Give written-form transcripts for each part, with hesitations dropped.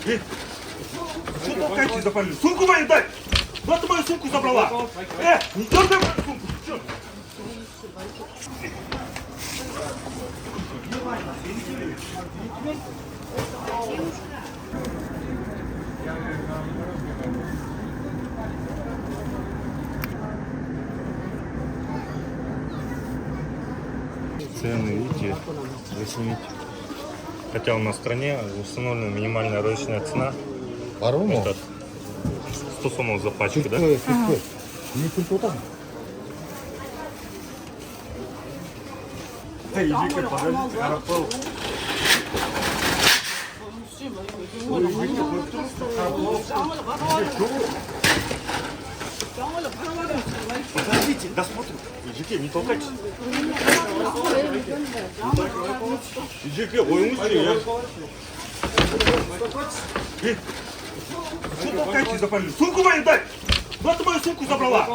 Что толкаетесь за полицию? Сумку мою дай! Вот ты мою сумку забрала! Не дергай мою сумку! Чё? Цены, видите, вы снимите. Хотя у нас в стране установлена минимальная розничная цена. Этот 100 сомов за пачку, да? Подождите, досмотрим. Ежики, не толкайтесь. Ежики, ой, мусили. Что толкаетесь за полицию? Сумку мою дай! Вот ты мою сумку забрала!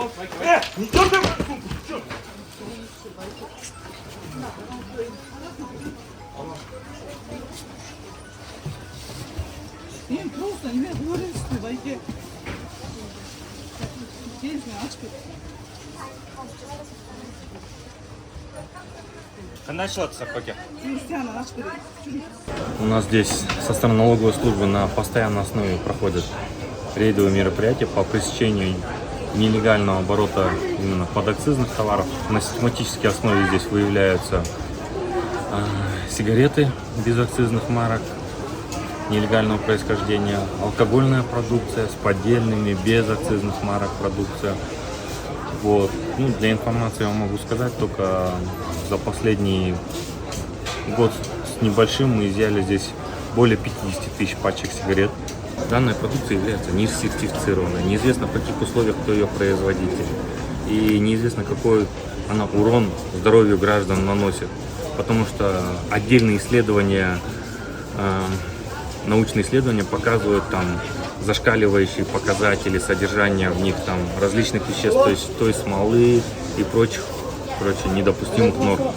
Не дергай мою сумку! Чё? Просто не говори, что войти. У нас здесь со стороны налоговой службы на постоянной основе проходят рейдовые мероприятия по пресечению нелегального оборота именно подакцизных товаров. На систематической основе здесь выявляются сигареты без акцизных марок нелегального происхождения, алкогольная продукция с поддельными, без акцизных марок продукция. Вот. Ну, для информации я вам могу сказать, только за последний год с небольшим мы изъяли здесь более 50 тысяч пачек сигарет. Данная продукция является не сертифицированной, неизвестно в каких условиях кто ее производитель, и неизвестно какой она урон здоровью граждан наносит, потому что отдельные исследования, научные исследования показывают там зашкаливающие показатели содержания в них там различных веществ, то есть смолы и прочих недопустимых норм.